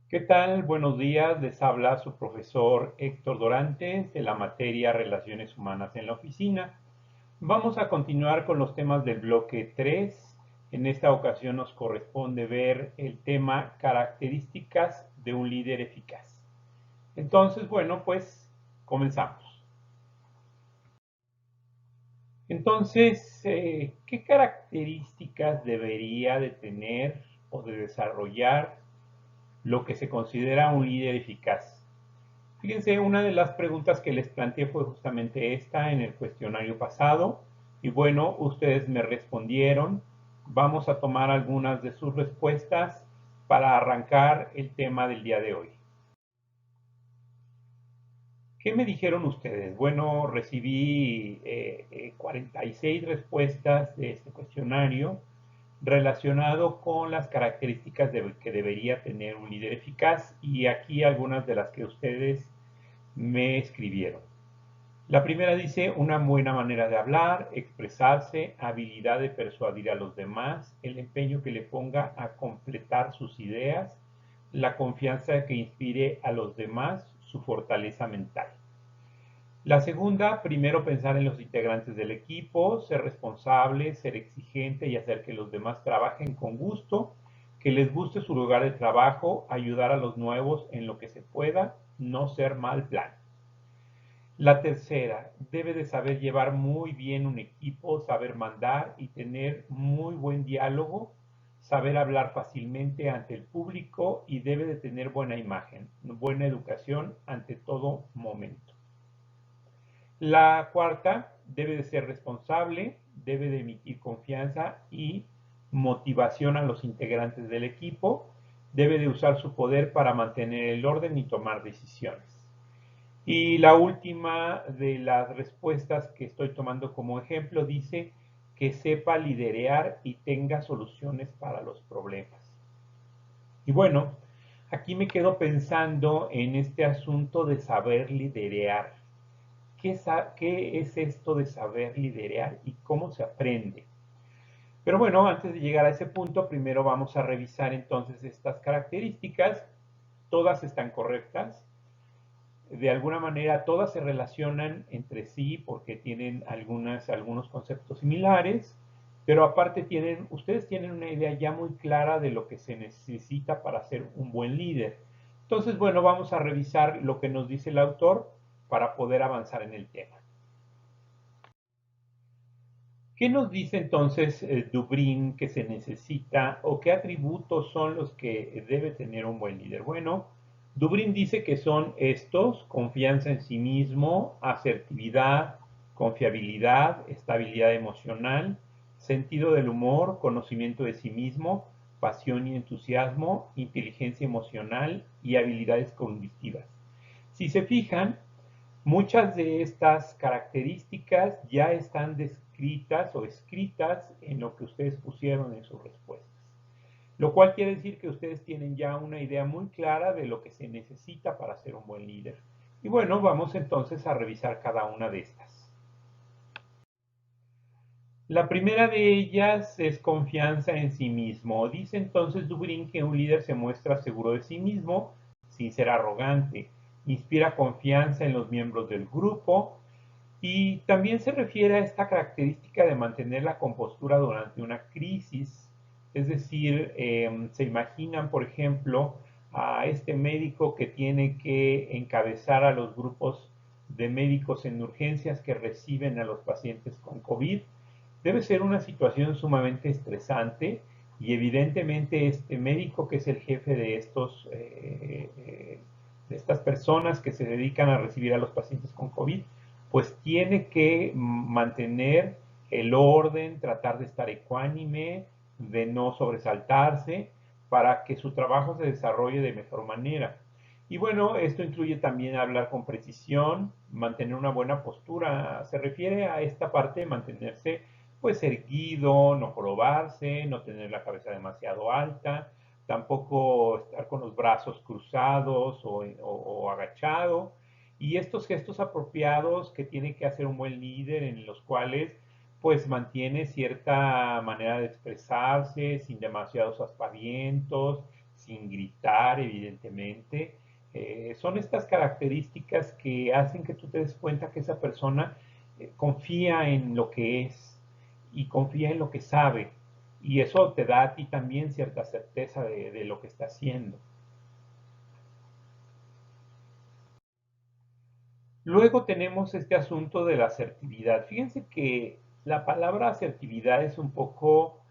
¿Qué tal? Buenos días. Les habla su profesor Héctor Dorantes de la materia Relaciones Humanas en la Oficina. Vamos a continuar con los temas del bloque 3. En esta ocasión nos corresponde ver el tema características de un líder eficaz. Entonces, bueno, pues comenzamos. Entonces, ¿qué características debería de tener o de desarrollar lo que se considera un líder eficaz? Fíjense, una de las preguntas que les planteé fue justamente esta en el cuestionario pasado. Y bueno, ustedes me respondieron. Vamos a tomar algunas de sus respuestas para arrancar el tema del día de hoy. ¿Qué me dijeron ustedes? Bueno, recibí 46 respuestas de este cuestionario relacionado con las características que debería tener un líder eficaz y aquí algunas de las que ustedes me escribieron. La primera dice una buena manera de hablar, expresarse, habilidad de persuadir a los demás, el empeño que le ponga a completar sus ideas, la confianza que inspire a los demás, su fortaleza mental. La segunda, primero pensar en los integrantes del equipo, ser responsable, ser exigente y hacer que los demás trabajen con gusto, que les guste su lugar de trabajo, ayudar a los nuevos en lo que se pueda, no ser mal plan. La tercera, debe de saber llevar muy bien un equipo, saber mandar y tener muy buen diálogo, saber hablar fácilmente ante el público y debe de tener buena imagen, buena educación ante todo momento. La cuarta, debe de ser responsable, debe de emitir confianza y motivación a los integrantes del equipo, debe de usar su poder para mantener el orden y tomar decisiones. Y la última de las respuestas que estoy tomando como ejemplo dice que sepa liderear y tenga soluciones para los problemas. Y bueno, aquí me quedo pensando en este asunto de saber liderear. ¿Qué es esto de saber liderear y cómo se aprende? Pero bueno, antes de llegar a ese punto, primero vamos a revisar entonces estas características. Todas están correctas. De alguna manera todas se relacionan entre sí porque tienen algunos conceptos similares, pero aparte ustedes tienen una idea ya muy clara de lo que se necesita para ser un buen líder. Entonces, bueno, vamos a revisar lo que nos dice el autor para poder avanzar en el tema. ¿Qué nos dice entonces Dubrin que se necesita o qué atributos son los que debe tener un buen líder? Bueno, Dubrin dice que son estos: confianza en sí mismo, asertividad, confiabilidad, estabilidad emocional, sentido del humor, conocimiento de sí mismo, pasión y entusiasmo, inteligencia emocional y habilidades cognitivas. Si se fijan, muchas de estas características ya están descritas o escritas en lo que ustedes pusieron en sus respuestas, lo cual quiere decir que ustedes tienen ya una idea muy clara de lo que se necesita para ser un buen líder. Y bueno, vamos entonces a revisar cada una de estas. La primera de ellas es confianza en sí mismo. Dice entonces Dubrin que un líder se muestra seguro de sí mismo, sin ser arrogante, inspira confianza en los miembros del grupo. Y también se refiere a esta característica de mantener la compostura durante una crisis. Es decir, se imaginan, por ejemplo, a este médico que tiene que encabezar a los grupos de médicos en urgencias que reciben a los pacientes con COVID. Debe ser una situación sumamente estresante y evidentemente este médico que es el jefe de de estas personas que se dedican a recibir a los pacientes con COVID, pues tiene que mantener el orden, tratar de estar ecuánime, de no sobresaltarse, para que su trabajo se desarrolle de mejor manera. Y bueno, esto incluye también hablar con precisión, mantener una buena postura. Se refiere a esta parte de mantenerse pues erguido, no jorobarse, no tener la cabeza demasiado alta, tampoco estar con los brazos cruzados o agachado, y estos gestos apropiados que tiene que hacer un buen líder en los cuales pues mantiene cierta manera de expresarse sin demasiados aspavientos, sin gritar, evidentemente. Son estas características que hacen que tú te des cuenta que esa persona confía en lo que es y confía en lo que sabe. Y eso te da a ti también cierta certeza de lo que está haciendo. Luego tenemos este asunto de la asertividad. Fíjense que la palabra asertividad es un poco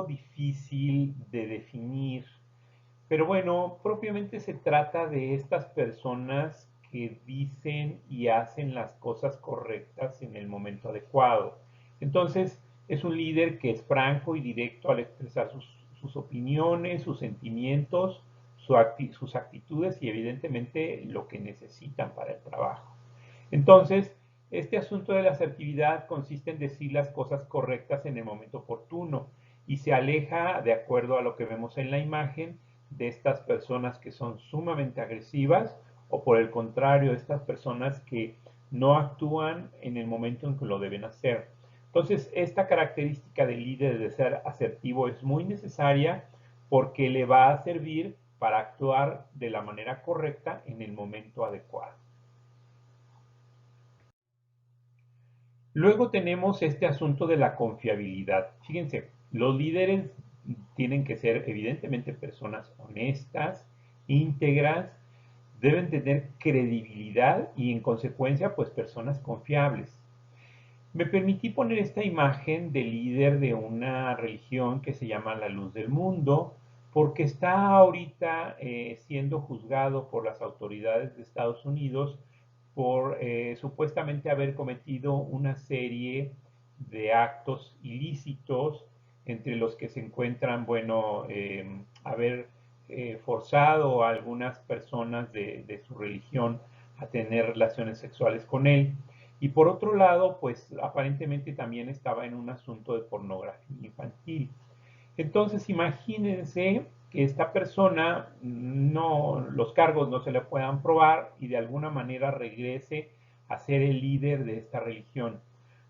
difícil de definir, pero bueno, propiamente se trata de estas personas que dicen y hacen las cosas correctas en el momento adecuado. Entonces, es un líder que es franco y directo al expresar sus opiniones, sus sentimientos, sus actitudes y evidentemente lo que necesitan para el trabajo. Entonces, este asunto de la asertividad consiste en decir las cosas correctas en el momento oportuno y se aleja, de acuerdo a lo que vemos en la imagen, de estas personas que son sumamente agresivas o por el contrario, estas personas que no actúan en el momento en que lo deben hacer. Entonces, esta característica del líder de ser asertivo es muy necesaria porque le va a servir para actuar de la manera correcta en el momento adecuado. Luego tenemos este asunto de la confiabilidad. Fíjense, los líderes tienen que ser evidentemente personas honestas, íntegras, deben tener credibilidad y en consecuencia pues personas confiables. Me permití poner esta imagen del líder de una religión que se llama la Luz del Mundo porque está ahorita siendo juzgado por las autoridades de Estados Unidos por supuestamente haber cometido una serie de actos ilícitos, entre los que se encuentran, bueno, haber forzado a algunas personas de su religión a tener relaciones sexuales con él. Y por otro lado, pues aparentemente también estaba en un asunto de pornografía infantil. Entonces, imagínense que esta persona no, los cargos no se le puedan probar y de alguna manera regrese a ser el líder de esta religión.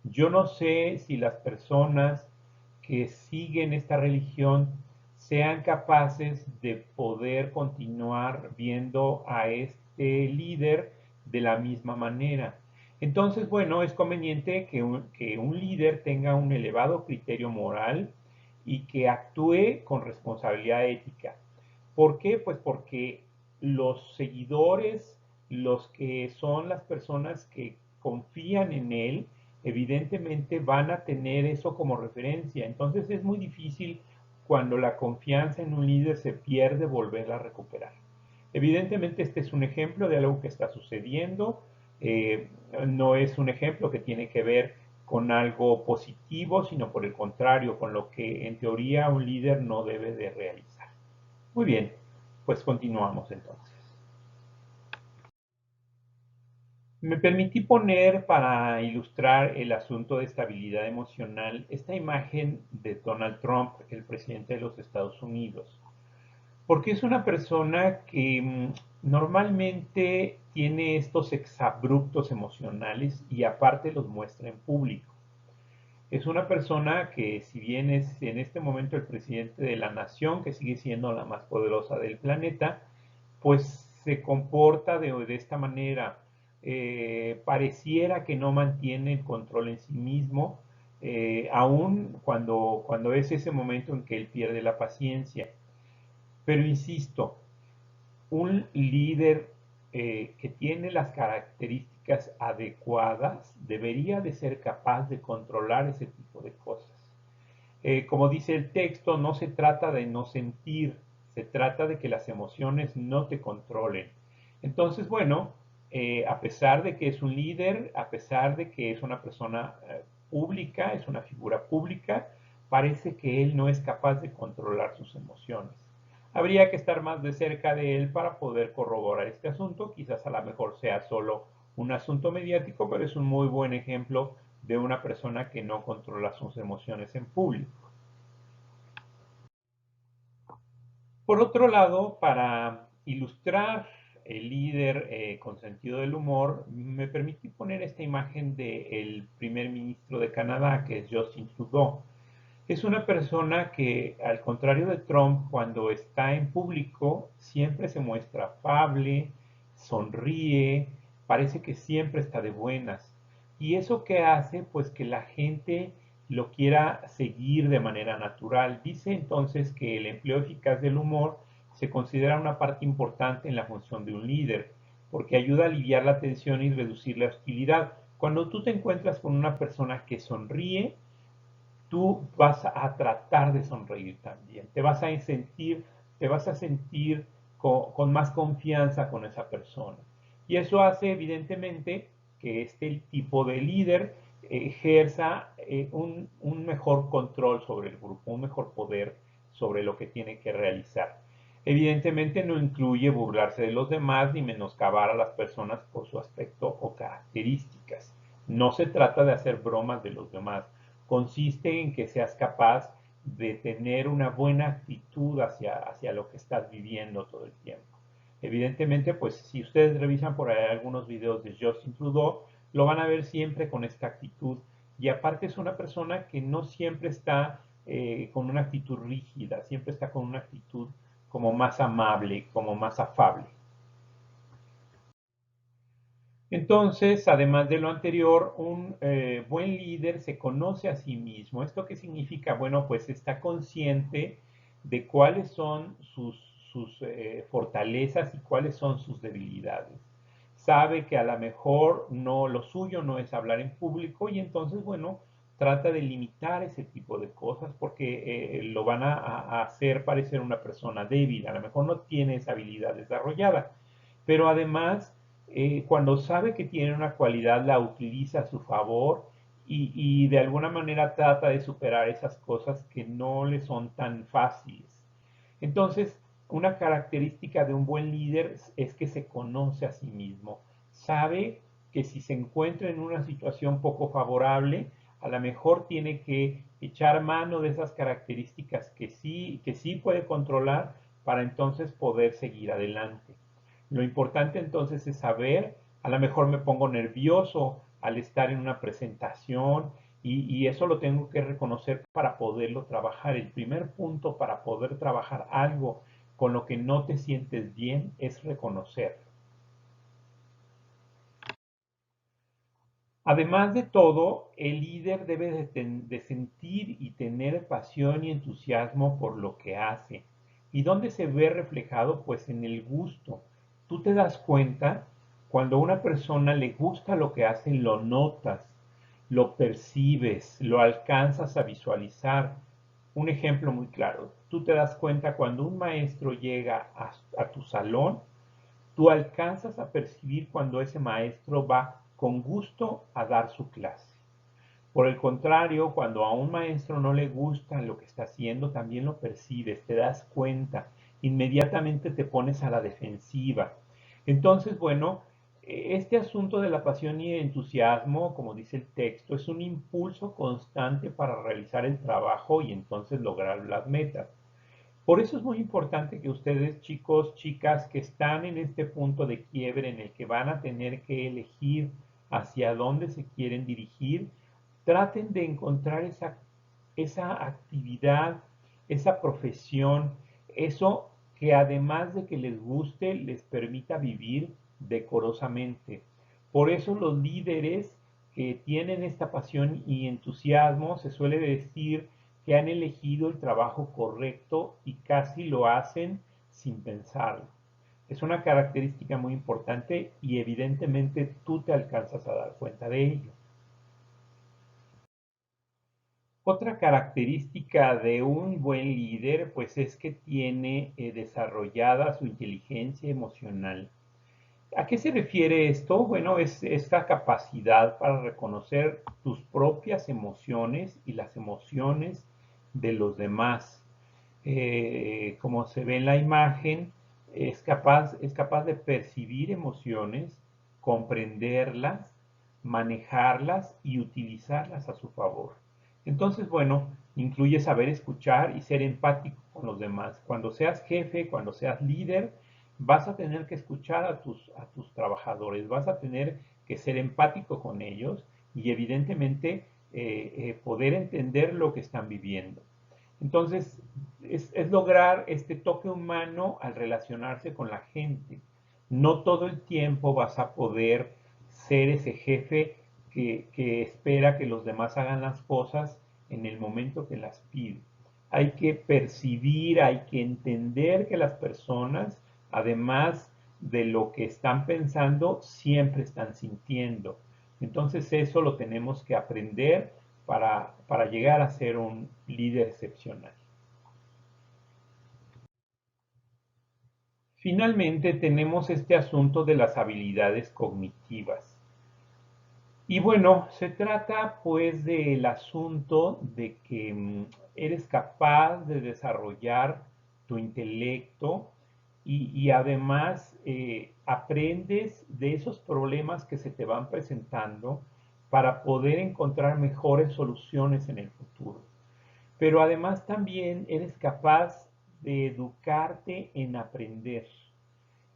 Yo no sé si las personas que siguen esta religión sean capaces de poder continuar viendo a este líder de la misma manera. Entonces, bueno, es conveniente que un líder tenga un elevado criterio moral y que actúe con responsabilidad ética. ¿Por qué? Pues porque los seguidores, los que son las personas que confían en él, evidentemente van a tener eso como referencia. Entonces es muy difícil cuando la confianza en un líder se pierde volverla a recuperar. Evidentemente este es un ejemplo de algo que está sucediendo, eh, no es un ejemplo que tiene que ver con algo positivo, sino por el contrario, con lo que en teoría un líder no debe de realizar. Muy bien, pues continuamos entonces. Me permití poner para ilustrar el asunto de estabilidad emocional esta imagen de Donald Trump, el presidente de los Estados Unidos, porque es una persona que normalmente tiene estos exabruptos emocionales y aparte los muestra en público. Es una persona que, si bien es en este momento el presidente de la nación, que sigue siendo la más poderosa del planeta, pues se comporta de esta manera. Pareciera que no mantiene el control en sí mismo, aun cuando es ese momento en que él pierde la paciencia. Pero insisto, un líder que tiene las características adecuadas debería de ser capaz de controlar ese tipo de cosas. Como dice el texto, no se trata de no sentir, se trata de que las emociones no te controlen. Entonces, bueno, a pesar de que es un líder, a pesar de que es una persona pública, es una figura pública, parece que él no es capaz de controlar sus emociones. Habría que estar más de cerca de él para poder corroborar este asunto. Quizás a lo mejor sea solo un asunto mediático, pero es un muy buen ejemplo de una persona que no controla sus emociones en público. Por otro lado, para ilustrar el líder con sentido del humor, me permití poner esta imagen del primer ministro de Canadá, que es Justin Trudeau. Es una persona que, al contrario de Trump, cuando está en público, siempre se muestra afable, sonríe, parece que siempre está de buenas. Y eso que hace, pues que la gente lo quiera seguir de manera natural. Dice entonces que el empleo eficaz del humor se considera una parte importante en la función de un líder, porque ayuda a aliviar la tensión y reducir la hostilidad. Cuando tú te encuentras con una persona que sonríe, tú vas a tratar de sonreír también. Te vas a sentir con más confianza con esa persona. Y eso hace evidentemente que este tipo de líder ejerza un mejor control sobre el grupo, un mejor poder sobre lo que tiene que realizar. Evidentemente no incluye burlarse de los demás ni menoscabar a las personas por su aspecto o características. No se trata de hacer bromas de los demás, consiste en que seas capaz de tener una buena actitud hacia lo que estás viviendo todo el tiempo. Evidentemente, pues si ustedes revisan por ahí algunos videos de Justin Trudeau, lo van a ver siempre con esta actitud. Y aparte es una persona que no siempre está con una actitud rígida, siempre está con una actitud como más amable, como más afable. Entonces, además de lo anterior, un buen líder se conoce a sí mismo. ¿Esto qué significa? Bueno, pues está consciente de cuáles son sus fortalezas y cuáles son sus debilidades. Sabe que a lo mejor no, lo suyo no es hablar en público y entonces, bueno, trata de limitar ese tipo de cosas porque lo van a hacer parecer una persona débil. A lo mejor no tiene esa habilidad desarrollada, pero además cuando sabe que tiene una cualidad, la utiliza a su favor y de alguna manera trata de superar esas cosas que no le son tan fáciles. Entonces, una característica de un buen líder es que se conoce a sí mismo. Sabe que si se encuentra en una situación poco favorable, a lo mejor tiene que echar mano de esas características que sí puede controlar para entonces poder seguir adelante. Lo importante entonces es saber, a lo mejor me pongo nervioso al estar en una presentación y eso lo tengo que reconocer para poderlo trabajar. El primer punto para poder trabajar algo con lo que no te sientes bien es reconocerlo. Además de todo, el líder debe de sentir y tener pasión y entusiasmo por lo que hace. ¿Y dónde se ve reflejado? Pues en el gusto. Tú te das cuenta cuando a una persona le gusta lo que hace, lo notas, lo percibes, lo alcanzas a visualizar. Un ejemplo muy claro, tú te das cuenta cuando un maestro llega a tu salón, tú alcanzas a percibir cuando ese maestro va con gusto a dar su clase. Por el contrario, cuando a un maestro no le gusta lo que está haciendo, también lo percibes, te das cuenta, inmediatamente te pones a la defensiva. Entonces, bueno, este asunto de la pasión y el entusiasmo, como dice el texto, es un impulso constante para realizar el trabajo y entonces lograr las metas. Por eso es muy importante que ustedes, chicos, chicas, que están en este punto de quiebre en el que van a tener que elegir hacia dónde se quieren dirigir, traten de encontrar esa actividad, esa profesión, eso que además de que les guste, les permita vivir decorosamente. Por eso los líderes que tienen esta pasión y entusiasmo se suele decir que han elegido el trabajo correcto y casi lo hacen sin pensarlo. Es una característica muy importante y evidentemente tú te alcanzas a dar cuenta de ello. Otra característica de un buen líder, pues es que tiene desarrollada su inteligencia emocional. ¿A qué se refiere esto? Bueno, es esta capacidad para reconocer tus propias emociones y las emociones de los demás. Como se ve en la imagen, es capaz de percibir emociones, comprenderlas, manejarlas y utilizarlas a su favor. Entonces, bueno, incluye saber escuchar y ser empático con los demás. Cuando seas jefe, cuando seas líder, vas a tener que escuchar a tus trabajadores, vas a tener que ser empático con ellos y evidentemente poder entender lo que están viviendo. Entonces, es lograr este toque humano al relacionarse con la gente. No todo el tiempo vas a poder ser ese jefe que espera que los demás hagan las cosas en el momento que las pide. Hay que percibir, hay que entender que las personas, además de lo que están pensando, siempre están sintiendo. Entonces eso lo tenemos que aprender para llegar a ser un líder excepcional. Finalmente tenemos este asunto de las habilidades cognitivas. Y bueno, se trata pues del asunto de que eres capaz de desarrollar tu intelecto y además aprendes de esos problemas que se te van presentando para poder encontrar mejores soluciones en el futuro. Pero además también eres capaz de educarte en aprender.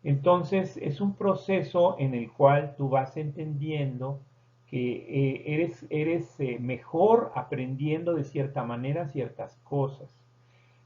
Entonces es un proceso en el cual tú vas entendiendo que eres mejor aprendiendo de cierta manera ciertas cosas.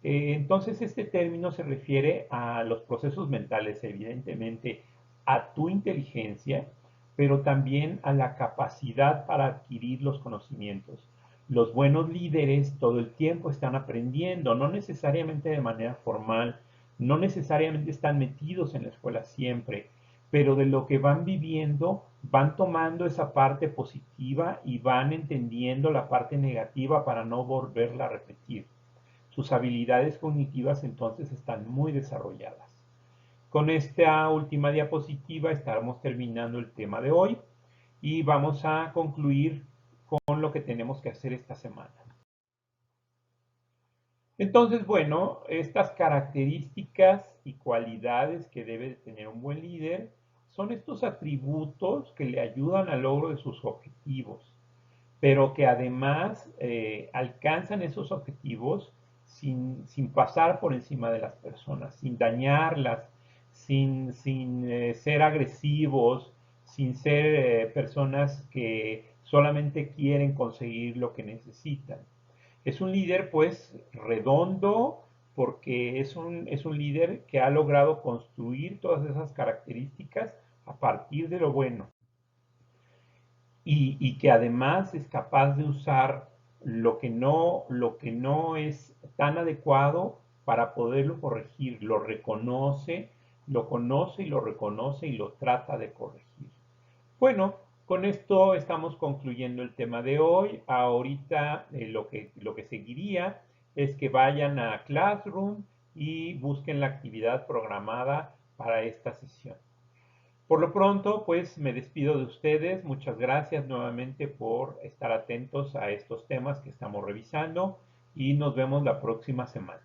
Entonces este término se refiere a los procesos mentales, evidentemente, a tu inteligencia, pero también a la capacidad para adquirir los conocimientos. Los buenos líderes todo el tiempo están aprendiendo, no necesariamente de manera formal, no necesariamente están metidos en la escuela siempre, pero de lo que van viviendo, van tomando esa parte positiva y van entendiendo la parte negativa para no volverla a repetir. Sus habilidades cognitivas entonces están muy desarrolladas. Con esta última diapositiva estamos terminando el tema de hoy y vamos a concluir con lo que tenemos que hacer esta semana. Entonces, bueno, estas características y cualidades que debe tener un buen líder son estos atributos que le ayudan al logro de sus objetivos, pero que además alcanzan esos objetivos sin pasar por encima de las personas, sin dañarlas, sin ser agresivos, sin ser personas que solamente quieren conseguir lo que necesitan. Es un líder pues redondo porque es un líder que ha logrado construir todas esas características a partir de lo bueno y que además es capaz de usar lo que no es tan adecuado para poderlo corregir. Lo reconoce, lo conoce y lo reconoce y lo trata de corregir. Bueno, con esto estamos concluyendo el tema de hoy. Ahorita lo que seguiría es que vayan a Classroom y busquen la actividad programada para esta sesión. Por lo pronto, pues me despido de ustedes. Muchas gracias nuevamente por estar atentos a estos temas que estamos revisando y nos vemos la próxima semana.